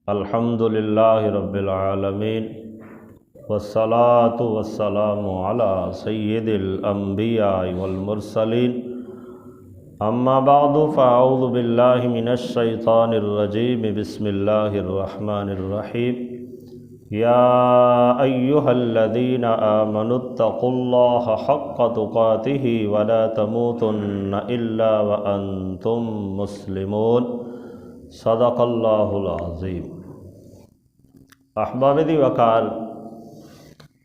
الحمدللہ رب العالمین والصلاة والسلام علی سید الانبیاء والمرسلین اما بعد فاعوذ باللہ من الشیطان الرجیم بسم اللہ الرحمن الرحیم یا ایہا الذین آمنوا اتقوا اللہ حق تقاتہ ولا تموتن الا وانتم مسلمون صدق اللہ العظیم۔ احباب دی وقار،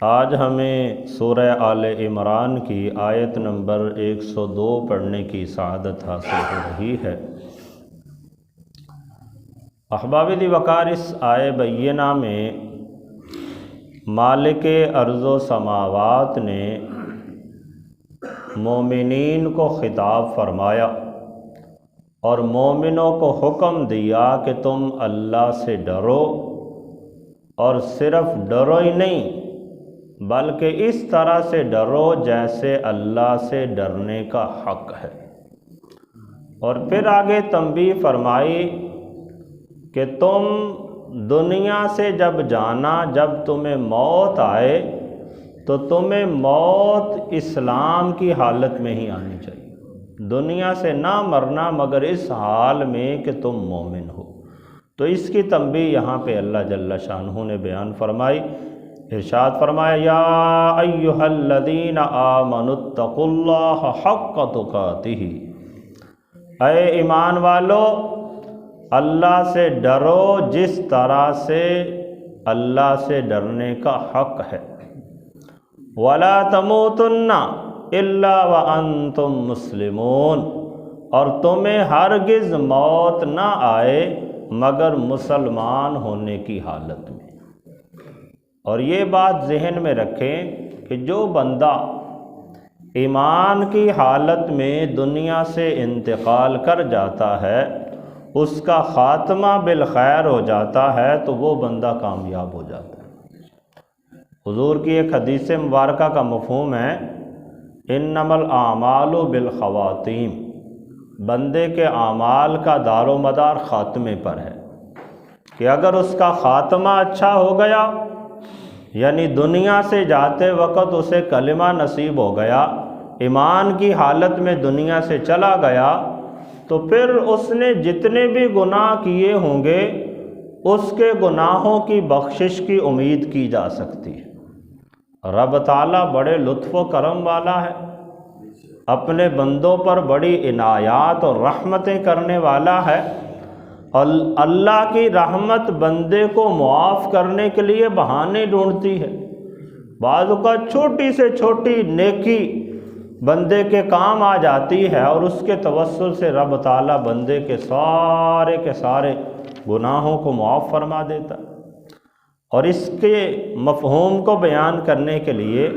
آج ہمیں سورہ آل عمران کی آیت نمبر 102 پڑھنے کی سعادت حاصل ہو رہی ہے۔ احباب دی وقار، اس آیہ بینہ میں مالک ارض و سماوات نے مومنین کو خطاب فرمایا اور مومنوں کو حکم دیا کہ تم اللہ سے ڈرو، اور صرف ڈرو ہی نہیں بلکہ اس طرح سے ڈرو جیسے اللہ سے ڈرنے کا حق ہے۔ اور پھر آگے تنبیہ فرمائی کہ تم دنیا سے جب جانا، جب تمہیں موت آئے تو تمہیں موت اسلام کی حالت میں ہی آنی چاہیے، دنیا سے نہ مرنا مگر اس حال میں کہ تم مومن ہو۔ تو اس کی تنبیہ یہاں پہ اللہ جل شانہ نے بیان فرمائی۔ ارشاد فرمایا یا ایہا الذین آمنوا اتقوا اللہ حق تقاتہ، اے ایمان والو اللہ سے ڈرو جس طرح سے اللہ سے ڈرنے کا حق ہے۔ ولا تموتن الا وانتم مسلمون، اور تمہیں ہرگز موت نہ آئے مگر مسلمان ہونے کی حالت میں۔ اور یہ بات ذہن میں رکھیں کہ جو بندہ ایمان کی حالت میں دنیا سے انتقال کر جاتا ہے، اس کا خاتمہ بالخیر ہو جاتا ہے تو وہ بندہ کامیاب ہو جاتا ہے۔ حضور کی ایک حدیث مبارکہ کا مفہوم ہے انما الاعمال بالخواتیم، بندے کے اعمال کا دار و مدار خاتمے پر ہے کہ اگر اس کا خاتمہ اچھا ہو گیا، یعنی دنیا سے جاتے وقت اسے کلمہ نصیب ہو گیا، ایمان کی حالت میں دنیا سے چلا گیا، تو پھر اس نے جتنے بھی گناہ کیے ہوں گے اس کے گناہوں کی بخشش کی امید کی جا سکتی ہے۔ رب تعالیٰ بڑے لطف و کرم والا ہے، اپنے بندوں پر بڑی عنایات اور رحمتیں کرنے والا ہے، اور اللہ کی رحمت بندے کو معاف کرنے کے لیے بہانے ڈھونڈتی ہے۔ بعض اوقات چھوٹی سے چھوٹی نیکی بندے کے کام آ جاتی ہے اور اس کے توسل سے رب تعالیٰ بندے کے سارے گناہوں کو معاف فرما دیتا ہے۔ اور اس کے مفہوم کو بیان کرنے کے لیے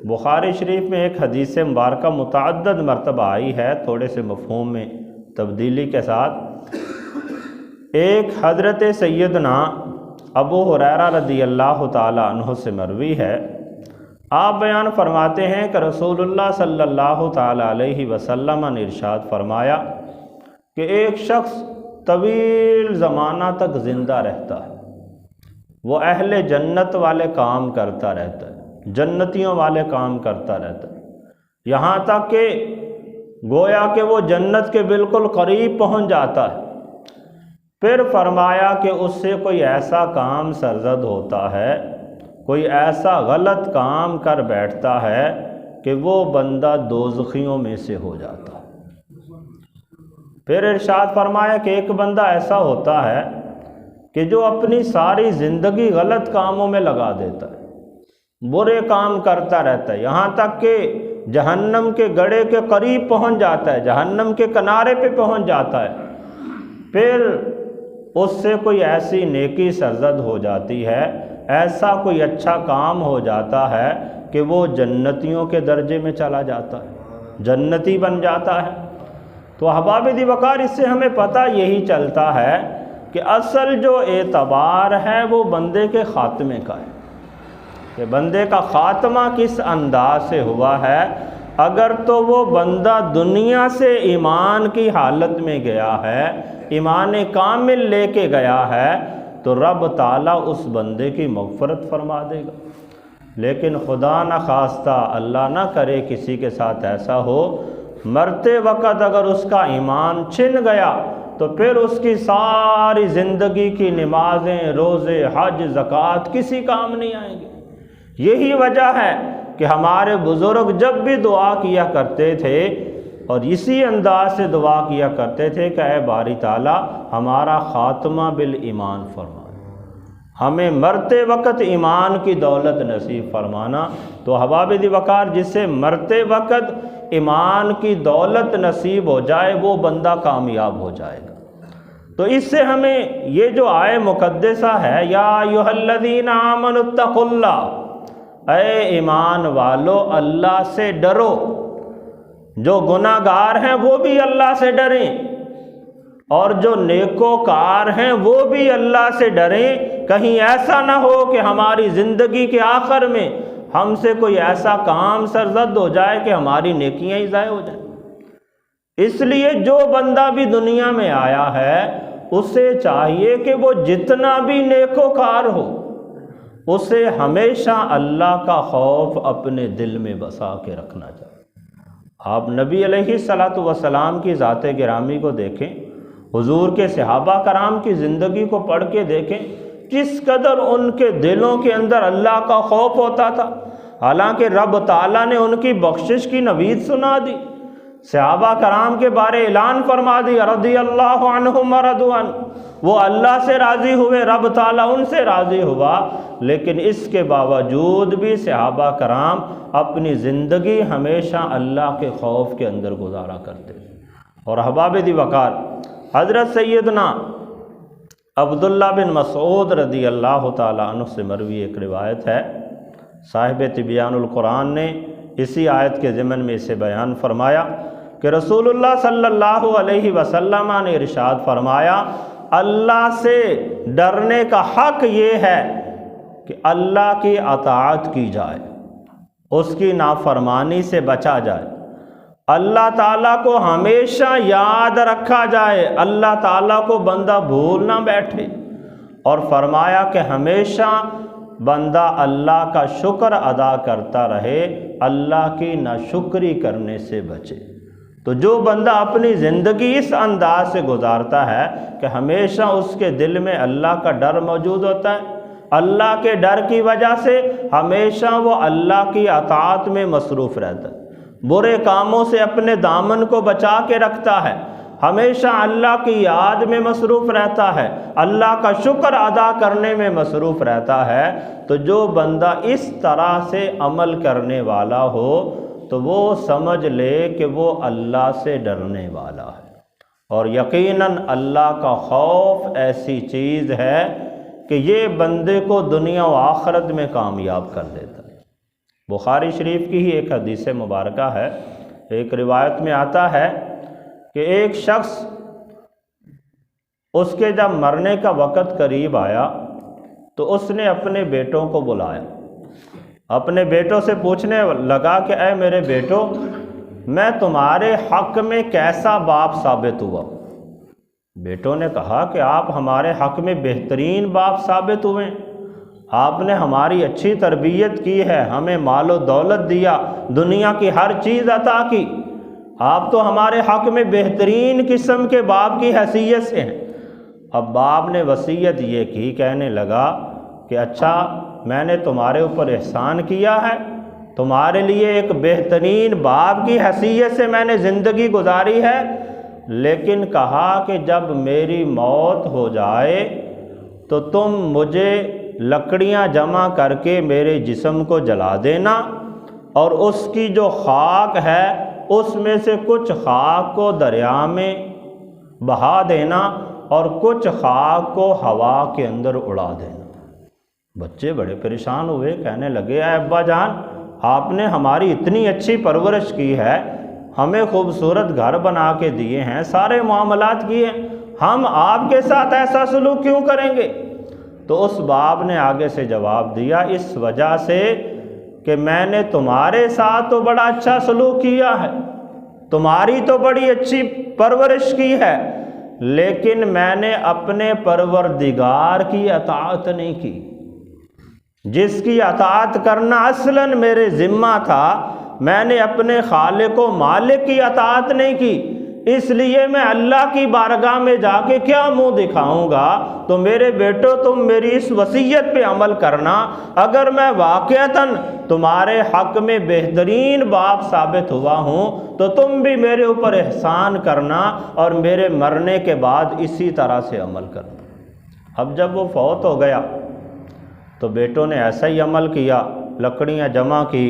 بخاری شریف میں ایک حدیث مبارکہ متعدد مرتبہ آئی ہے، تھوڑے سے مفہوم میں تبدیلی کے ساتھ۔ ایک حضرت سیدنا ابو ہریرہ رضی اللہ تعالیٰ عنہ سے مروی ہے، آپ بیان فرماتے ہیں کہ رسول اللہ صلی اللہ تعالیٰ علیہ وسلم نے ارشاد فرمایا کہ ایک شخص طویل زمانہ تک زندہ رہتا ہے، وہ اہل جنت والے کام کرتا رہتا ہے، جنتیوں والے کام کرتا رہتا ہے، یہاں تک کہ گویا کہ وہ جنت کے بالکل قریب پہنچ جاتا ہے۔ پھر فرمایا کہ اس سے کوئی ایسا کام سرزد ہوتا ہے، کوئی ایسا غلط کام کر بیٹھتا ہے کہ وہ بندہ دوزخیوں میں سے ہو جاتا ہے۔ پھر ارشاد فرمایا کہ ایک بندہ ایسا ہوتا ہے کہ جو اپنی ساری زندگی غلط کاموں میں لگا دیتا ہے، برے کام کرتا رہتا ہے، یہاں تک کہ جہنم کے گڑھے کے قریب پہنچ جاتا ہے، جہنم کے کنارے پہ پہنچ جاتا ہے۔ پھر اس سے کوئی ایسی نیکی سرزد ہو جاتی ہے، ایسا کوئی اچھا کام ہو جاتا ہے کہ وہ جنتیوں کے درجے میں چلا جاتا ہے، جنتی بن جاتا ہے۔ تو احباب دی وقار، اس سے ہمیں پتہ یہی چلتا ہے کہ اصل جو اعتبار ہے وہ بندے کے خاتمے کا ہے، کہ بندے کا خاتمہ کس انداز سے ہوا ہے۔ اگر تو وہ بندہ دنیا سے ایمان کی حالت میں گیا ہے، ایمان کامل لے کے گیا ہے، تو رب تعالیٰ اس بندے کی مغفرت فرما دے گا۔ لیکن خدا نہ خواستہ، اللہ نہ کرے کسی کے ساتھ ایسا ہو، مرتے وقت اگر اس کا ایمان چھن گیا تو پھر اس کی ساری زندگی کی نمازیں، روزے، حج، زکوٰۃ کسی کام نہیں آئیں گے۔ یہی وجہ ہے کہ ہمارے بزرگ جب بھی دعا کیا کرتے تھے اور اسی انداز سے دعا کیا کرتے تھے کہ اے باری تعالیٰ ہمارا خاتمہ بالایمان فرما، ہمیں مرتے وقت ایمان کی دولت نصیب فرمانا۔ تو احباب دی وقار، جس سے مرتے وقت ایمان کی دولت نصیب ہو جائے وہ بندہ کامیاب ہو جائے گا۔ تو اس سے ہمیں یہ جو آیہ مقدسہ ہے، یا ایھا الذین آمنوا اتقوا اللہ، اے ایمان والو اللہ سے ڈرو، جو گناہ گار ہیں وہ بھی اللہ سے ڈریں اور جو نیکوکار ہیں وہ بھی اللہ سے ڈریں۔ کہیں ایسا نہ ہو کہ ہماری زندگی کے آخر میں ہم سے کوئی ایسا کام سرزد ہو جائے کہ ہماری نیکیاں ہی ضائع ہو جائیں۔ اس لیے جو بندہ بھی دنیا میں آیا ہے اسے چاہیے کہ وہ جتنا بھی نیکوکار ہو، اسے ہمیشہ اللہ کا خوف اپنے دل میں بسا کے رکھنا چاہیے۔ آپ نبی علیہ السلام کی ذات گرامی کو دیکھیں، حضور کے صحابہ کرام کی زندگی کو پڑھ کے دیکھیں، کس قدر ان کے دلوں کے اندر اللہ کا خوف ہوتا تھا۔ حالانکہ رب تعالیٰ نے ان کی بخشش کی نوید سنا دی، صحابہ کرام کے بارے اعلان فرما دیا، رضی اللہ عنہم ورضوا عنہ، وہ اللہ سے راضی ہوئے، رب تعالیٰ ان سے راضی ہوا۔ لیکن اس کے باوجود بھی صحابہ کرام اپنی زندگی ہمیشہ اللہ کے خوف کے اندر گزارا کرتے تھے۔ اور احباب دی وقار، حضرت سیدنا عبداللہ بن مسعود رضی اللہ تعالیٰ عنہ سے مروی ایک روایت ہے، صاحب تبیان القرآن نے اسی آیت کے ضمن میں اسے بیان فرمایا کہ رسول اللہ صلی اللہ علیہ وسلم نے ارشاد فرمایا، اللہ سے ڈرنے کا حق یہ ہے کہ اللہ کی اطاعت کی جائے، اس کی نافرمانی سے بچا جائے، اللہ تعالیٰ کو ہمیشہ یاد رکھا جائے، اللہ تعالیٰ کو بندہ بھول نہ بیٹھے، اور فرمایا کہ ہمیشہ بندہ اللہ کا شکر ادا کرتا رہے، اللہ کی ناشکری کرنے سے بچے۔ تو جو بندہ اپنی زندگی اس انداز سے گزارتا ہے کہ ہمیشہ اس کے دل میں اللہ کا ڈر موجود ہوتا ہے، اللہ کے ڈر کی وجہ سے ہمیشہ وہ اللہ کی اطاعت میں مصروف رہتا ہے، برے کاموں سے اپنے دامن کو بچا کے رکھتا ہے، ہمیشہ اللہ کی یاد میں مصروف رہتا ہے، اللہ کا شکر ادا کرنے میں مصروف رہتا ہے۔ تو جو بندہ اس طرح سے عمل کرنے والا ہو تو وہ سمجھ لے کہ وہ اللہ سے ڈرنے والا ہے۔ اور یقیناً اللہ کا خوف ایسی چیز ہے کہ یہ بندے کو دنیا و آخرت میں کامیاب کر دیتا ہے۔ بخاری شریف کی ہی ایک حدیث مبارکہ ہے، ایک روایت میں آتا ہے کہ ایک شخص، اس کے جب مرنے کا وقت قریب آیا تو اس نے اپنے بیٹوں کو بلایا، اپنے بیٹوں سے پوچھنے لگا کہ اے میرے بیٹو، میں تمہارے حق میں کیسا باپ ثابت ہوا؟ بیٹوں نے کہا کہ آپ ہمارے حق میں بہترین باپ ثابت ہوئے، آپ نے ہماری اچھی تربیت کی ہے، ہمیں مال و دولت دیا، دنیا کی ہر چیز عطا کی، آپ تو ہمارے حق میں بہترین قسم کے باپ کی حیثیت سے ہیں۔ اب باپ نے وصیت یہ کی، کہنے لگا کہ اچھا میں نے تمہارے اوپر احسان کیا ہے، تمہارے لیے ایک بہترین باپ کی حیثیت سے میں نے زندگی گزاری ہے، لیکن کہا کہ جب میری موت ہو جائے تو تم مجھے لکڑیاں جمع کر کے میرے جسم کو جلا دینا، اور اس کی جو خاک ہے اس میں سے کچھ خاک کو دریا میں بہا دینا اور کچھ خاک کو ہوا کے اندر اڑا دینا۔ بچے بڑے پریشان ہوئے، کہنے لگے اے ابا جان، آپ نے ہماری اتنی اچھی پرورش کی ہے، ہمیں خوبصورت گھر بنا کے دیے ہیں، سارے معاملات کیے ہیں، ہم آپ کے ساتھ ایسا سلوک کیوں کریں گے؟ تو اس باپ نے آگے سے جواب دیا، اس وجہ سے کہ میں نے تمہارے ساتھ تو بڑا اچھا سلوک کیا ہے، تمہاری تو بڑی اچھی پرورش کی ہے، لیکن میں نے اپنے پروردگار کی اطاعت نہیں کی، جس کی اطاعت کرنا اصلاً میرے ذمہ تھا، میں نے اپنے خالق و مالک کی اطاعت نہیں کی، اس لیے میں اللہ کی بارگاہ میں جا کے کیا منہ دکھاؤں گا؟ تو میرے بیٹو تم میری اس وصیت پہ عمل کرنا، اگر میں واقعتاً تمہارے حق میں بہترین باپ ثابت ہوا ہوں تو تم بھی میرے اوپر احسان کرنا اور میرے مرنے کے بعد اسی طرح سے عمل کرنا۔ اب جب وہ فوت ہو گیا تو بیٹوں نے ایسا ہی عمل کیا، لکڑیاں جمع کی،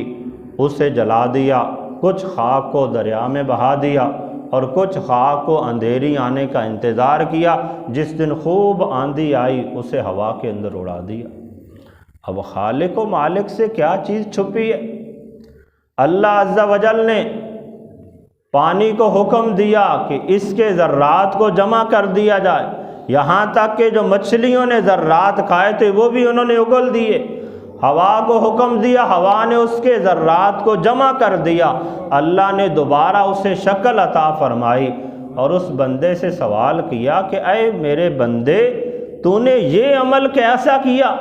اسے جلا دیا، کچھ خاک کو دریا میں بہا دیا اور کچھ خاک کو اندھیری آنے کا انتظار کیا، جس دن خوب آندھی آئی اسے ہوا کے اندر اڑا دیا۔ اب خالق و مالک سے کیا چیز چھپی ہے؟ اللہ عز و جل نے پانی کو حکم دیا کہ اس کے ذرات کو جمع کر دیا جائے، یہاں تک کہ جو مچھلیوں نے ذرات کھائے تھے وہ بھی انہوں نے اگل دیے۔ ہوا کو حکم دیا، ہوا نے اس کے ذرات کو جمع کر دیا، اللہ نے دوبارہ اسے شکل عطا فرمائی اور اس بندے سے سوال کیا کہ اے میرے بندے، تو نے یہ عمل کیسا کیا؟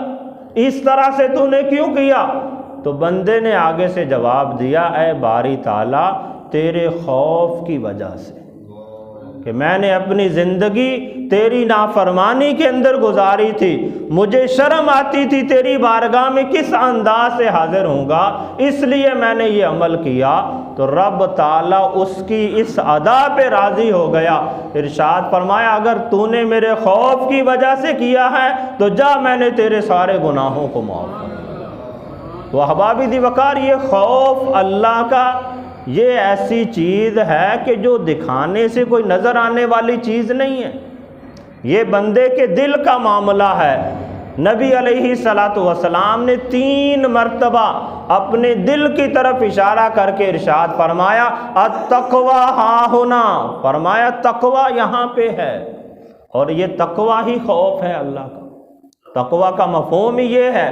اس طرح سے تو نے کیوں کیا؟ تو بندے نے آگے سے جواب دیا، اے باری تعالیٰ تیرے خوف کی وجہ سے، کہ میں نے اپنی زندگی تیری نافرمانی کے اندر گزاری تھی، مجھے شرم آتی تھی تیری بارگاہ میں کس انداز سے حاضر ہوں گا، اس لیے میں نے یہ عمل کیا۔ تو رب تعالیٰ اس کی اس ادا پہ راضی ہو گیا، ارشاد فرمایا اگر تو نے میرے خوف کی وجہ سے کیا ہے تو جا، میں نے تیرے سارے گناہوں کو معاف کر دیا۔ تو احبابی دی وقار، یہ خوف اللہ کا یہ ایسی چیز ہے کہ جو دکھانے سے کوئی نظر آنے والی چیز نہیں ہے، یہ بندے کے دل کا معاملہ ہے۔ نبی علیہ الصلاۃ والسلام نے 3 مرتبہ اپنے دل کی طرف اشارہ کر کے ارشاد فرمایا التقوی ہاں ہونا، فرمایا تقوی یہاں پہ ہے، اور یہ تقوی ہی خوف ہے اللہ کا۔ تقوی کا مفہوم ہی یہ ہے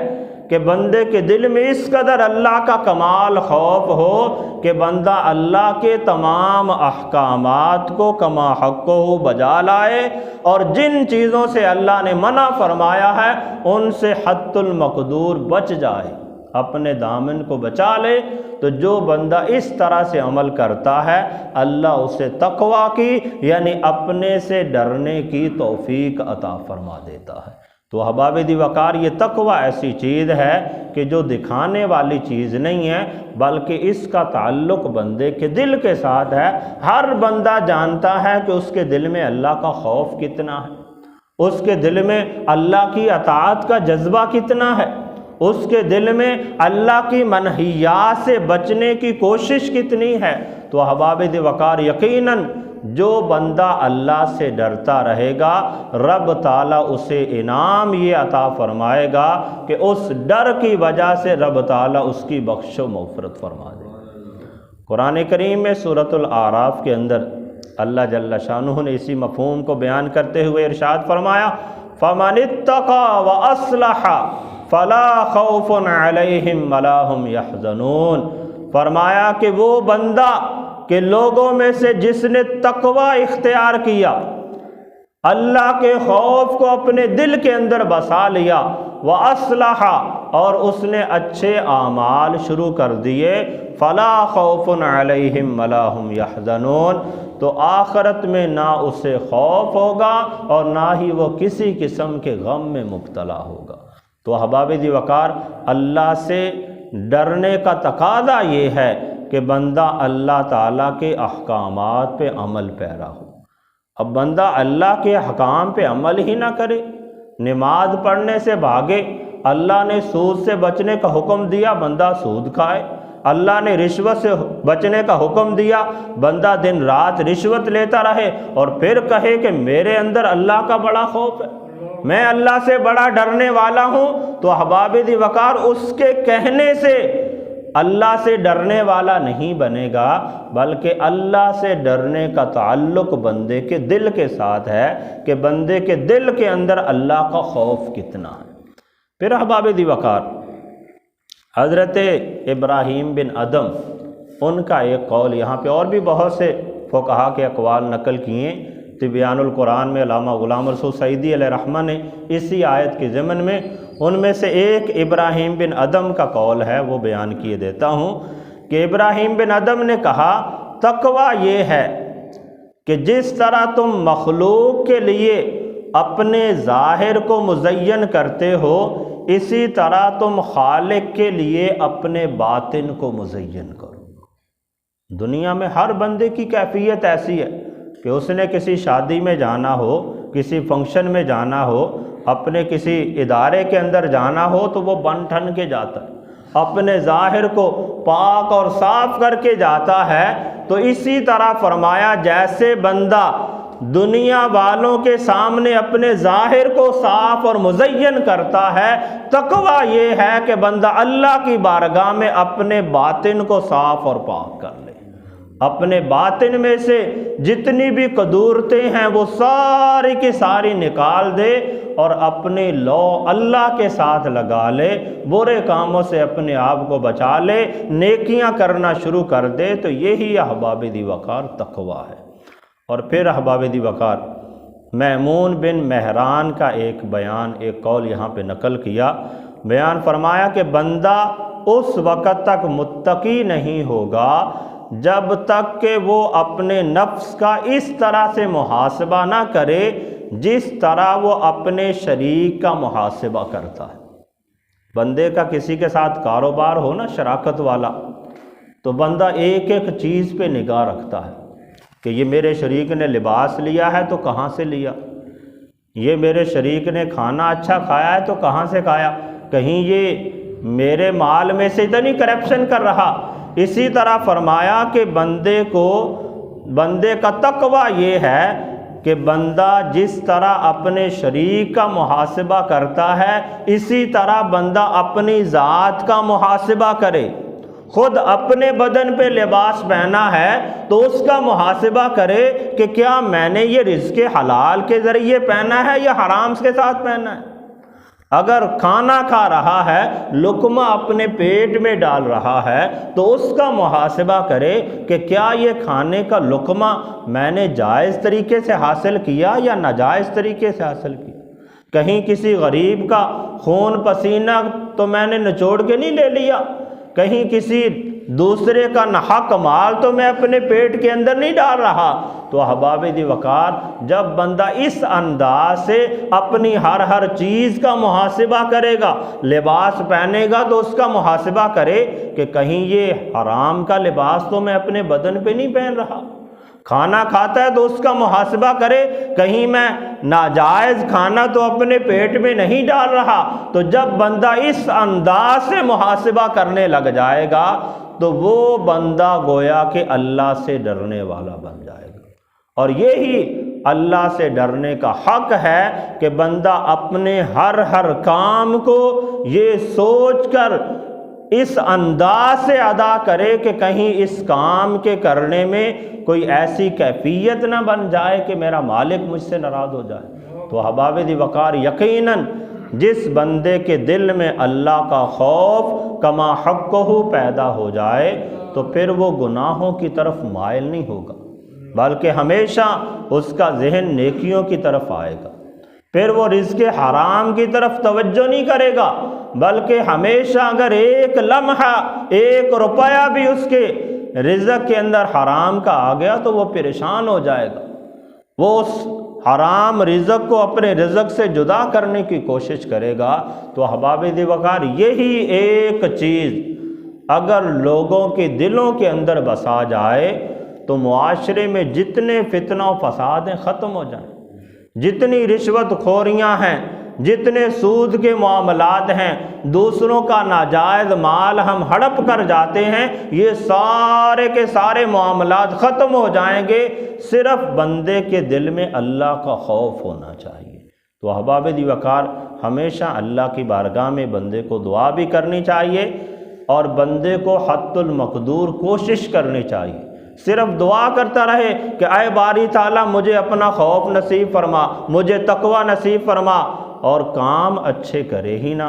کہ بندے کے دل میں اس قدر اللہ کا کمال خوف ہو کہ بندہ اللہ کے تمام احکامات کو کما حقہ بجا لائے، اور جن چیزوں سے اللہ نے منع فرمایا ہے ان سے حد المقدور بچ جائے، اپنے دامن کو بچا لے۔ تو جو بندہ اس طرح سے عمل کرتا ہے اللہ اسے تقوی کی یعنی اپنے سے ڈرنے کی توفیق عطا فرما دیتا ہے۔ تو احباب دی وقار، یہ تقوی ایسی چیز ہے کہ جو دکھانے والی چیز نہیں ہے، بلکہ اس کا تعلق بندے کے دل کے ساتھ ہے۔ ہر بندہ جانتا ہے کہ اس کے دل میں اللہ کا خوف کتنا ہے، اس کے دل میں اللہ کی اطاعت کا جذبہ کتنا ہے، اس کے دل میں اللہ کی منہیات سے بچنے کی کوشش کتنی ہے۔ تو احباب دی وقار، یقیناً جو بندہ اللہ سے ڈرتا رہے گا رب تعالیٰ اسے انعام یہ عطا فرمائے گا کہ اس ڈر کی وجہ سے رب تعالیٰ اس کی بخش و مغفرت فرما دے گا۔ قرآن کریم میں سورۃ الاعراف کے اندر اللہ جل شانہ نے اسی مفہوم کو بیان کرتے ہوئے ارشاد فرمایا فَمَنِ اتَّقَى وَأَصْلَحَ فَلَا خَوْفٌ عَلَيْهِمْ وَلَا هُمْ يَحْزَنُونَ، فرمایا کہ وہ بندہ کہ لوگوں میں سے جس نے تقوی اختیار کیا، اللہ کے خوف کو اپنے دل کے اندر بسا لیا، وَأَصْلَحَ اور اس نے اچھے اعمال شروع کر دیے، فَلَا خَوْفٌ عَلَيْهِمْ وَلَا هُمْ يَحْزَنُونَ، تو آخرت میں نہ اسے خوف ہوگا اور نہ ہی وہ کسی قسم کے غم میں مبتلا ہوگا۔ تو احباب دی وقار، اللہ سے ڈرنے کا تقاضا یہ ہے کہ بندہ اللہ تعالیٰ کے احکامات پہ عمل پیرا ہو۔ اب بندہ اللہ کے احکام پہ عمل ہی نہ کرے، نماز پڑھنے سے بھاگے، اللہ نے سود سے بچنے کا حکم دیا بندہ سود کھائے، اللہ نے رشوت سے بچنے کا حکم دیا بندہ دن رات رشوت لیتا رہے، اور پھر کہے کہ میرے اندر اللہ کا بڑا خوف ہے، میں اللہ سے بڑا ڈرنے والا ہوں۔ تو احباب دی وقار، اس کے کہنے سے اللہ سے ڈرنے والا نہیں بنے گا، بلکہ اللہ سے ڈرنے کا تعلق بندے کے دل کے ساتھ ہے کہ بندے کے دل کے اندر اللہ کا خوف کتنا ہے۔ پھر احباب دی وقار، حضرت ابراہیم بن ادم ان کا ایک قول، یہاں پہ اور بھی بہت سے فقہا کے اقوال نقل کیے تبیان القرآن میں علامہ غلام رسول سعیدی علیہ رحمہ نے اسی آیت کے ضمن میں ان میں سے ایک ابراہیم بن ادم کا قول ہے وہ بیان کیے دیتا ہوں کہ ابراہیم بن ادم نے کہا تقوی یہ ہے کہ جس طرح تم مخلوق کے لیے اپنے ظاہر کو مزین کرتے ہو اسی طرح تم خالق کے لیے اپنے باطن کو مزین کرو۔ دنیا میں ہر بندے کی کیفیت ایسی ہے کہ اس نے کسی شادی میں جانا ہو، کسی فنکشن میں جانا ہو، اپنے کسی ادارے کے اندر جانا ہو تو وہ بن ٹھن کے جاتا ہے، اپنے ظاہر کو پاک اور صاف کر کے جاتا ہے۔ تو اسی طرح فرمایا جیسے بندہ دنیا والوں کے سامنے اپنے ظاہر کو صاف اور مزین کرتا ہے، تقوی یہ ہے کہ بندہ اللہ کی بارگاہ میں اپنے باطن کو صاف اور پاک کر لے، اپنے باطن میں سے جتنی بھی قدورتیں ہیں وہ ساری کی ساری نکال دے اور اپنے لو اللہ کے ساتھ لگا لے، برے کاموں سے اپنے آپ کو بچا لے، نیکیاں کرنا شروع کر دے۔ تو یہی احباب دی وقار تقوی ہے۔ اور پھر احباب دی وقار میمون بن مہران کا ایک بیان، ایک قول یہاں پہ نقل کیا، بیان فرمایا کہ بندہ اس وقت تک متقی نہیں ہوگا جب تک کہ وہ اپنے نفس کا اس طرح سے محاسبہ نہ کرے جس طرح وہ اپنے شریک کا محاسبہ کرتا ہے۔ بندے کا کسی کے ساتھ کاروبار ہو نا شراکت والا، تو بندہ ایک ایک چیز پہ نگاہ رکھتا ہے کہ یہ میرے شریک نے لباس لیا ہے تو کہاں سے لیا، یہ میرے شریک نے کھانا اچھا کھایا ہے تو کہاں سے کھایا، کہیں یہ میرے مال میں سے تو نہیں کرپشن کر رہا۔ اسی طرح فرمایا کہ بندے کا تقوی یہ ہے کہ بندہ جس طرح اپنے شریک کا محاسبہ کرتا ہے اسی طرح بندہ اپنی ذات کا محاسبہ کرے۔ خود اپنے بدن پہ لباس پہنا ہے تو اس کا محاسبہ کرے کہ کیا میں نے یہ رزق حلال کے ذریعے پہنا ہے یا حرام کے ساتھ پہنا ہے۔ اگر کھانا کھا رہا ہے، لقمہ اپنے پیٹ میں ڈال رہا ہے تو اس کا محاسبہ کرے کہ کیا یہ کھانے کا لقمہ میں نے جائز طریقے سے حاصل کیا یا ناجائز طریقے سے حاصل کیا۔ کہیں کسی غریب کا خون پسینہ تو میں نے نچوڑ کے نہیں لے لیا، کہیں کسی دوسرے کا ناحق مال تو میں اپنے پیٹ کے اندر نہیں ڈال رہا۔ تو احباب دی وقار جب بندہ اس انداز سے اپنی ہر چیز کا محاسبہ کرے گا، لباس پہنے گا تو اس کا محاسبہ کرے کہ کہیں یہ حرام کا لباس تو میں اپنے بدن پہ نہیں پہن رہا، کھانا کھاتا ہے تو اس کا محاسبہ کرے کہیں میں ناجائز کھانا تو اپنے پیٹ میں نہیں ڈال رہا۔ تو جب بندہ اس انداز سے محاسبہ کرنے لگ جائے گا تو وہ بندہ گویا کہ اللہ سے ڈرنے والا بن جائے گا۔ اور یہی اللہ سے ڈرنے کا حق ہے کہ بندہ اپنے ہر کام کو یہ سوچ کر اس انداز سے ادا کرے کہ کہیں اس کام کے کرنے میں کوئی ایسی کیفیت نہ بن جائے کہ میرا مالک مجھ سے ناراض ہو جائے۔ تو احباب دی وقار یقیناً جس بندے کے دل میں اللہ کا خوف کما حقہ پیدا ہو جائے تو پھر وہ گناہوں کی طرف مائل نہیں ہوگا، بلکہ ہمیشہ اس کا ذہن نیکیوں کی طرف آئے گا۔ پھر وہ رزق حرام کی طرف توجہ نہیں کرے گا، بلکہ ہمیشہ اگر ایک لمحہ ایک روپیہ بھی اس کے رزق کے اندر حرام کا آ گیا تو وہ پریشان ہو جائے گا، وہ اس حرام رزق کو اپنے رزق سے جدا کرنے کی کوشش کرے گا۔ تو احباب دی وقار یہی ایک چیز اگر لوگوں کے دلوں کے اندر بسا جائے تو معاشرے میں جتنے فتنہ و فساد ہیں ختم ہو جائیں، جتنی رشوت خوریاں ہیں، جتنے سود کے معاملات ہیں، دوسروں کا ناجائز مال ہم ہڑپ کر جاتے ہیں، یہ سارے کے سارے معاملات ختم ہو جائیں گے۔ صرف بندے کے دل میں اللہ کا خوف ہونا چاہیے۔ تو احباب دی وقار ہمیشہ اللہ کی بارگاہ میں بندے کو دعا بھی کرنی چاہیے اور بندے کو حد المقدور کوشش کرنی چاہیے۔ صرف دعا کرتا رہے کہ اے باری تعالیٰ مجھے اپنا خوف نصیب فرما، مجھے تقوی نصیب فرما، اور کام اچھے کرے ہی نہ،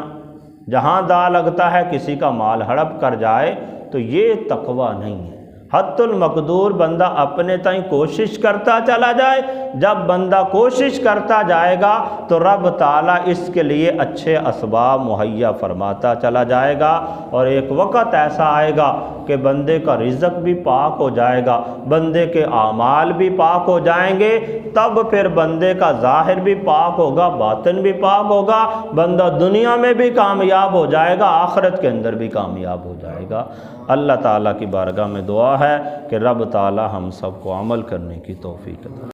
جہاں دا لگتا ہے کسی کا مال ہڑپ کر جائے تو یہ تقوی نہیں ہے۔ حت المقدور بندہ اپنے تائیں کوشش کرتا چلا جائے، جب بندہ کوشش کرتا جائے گا تو رب تعالیٰ اس کے لیے اچھے اسباب مہیا فرماتا چلا جائے گا، اور ایک وقت ایسا آئے گا کہ بندے کا رزق بھی پاک ہو جائے گا، بندے کے اعمال بھی پاک ہو جائیں گے، تب پھر بندے کا ظاہر بھی پاک ہوگا، باطن بھی پاک ہوگا، بندہ دنیا میں بھی کامیاب ہو جائے گا، آخرت کے اندر بھی کامیاب ہو جائے گا۔ اللہ تعالیٰ کی بارگاہ میں دعا ہے کہ رب تعالیٰ ہم سب کو عمل کرنے کی توفیق عطا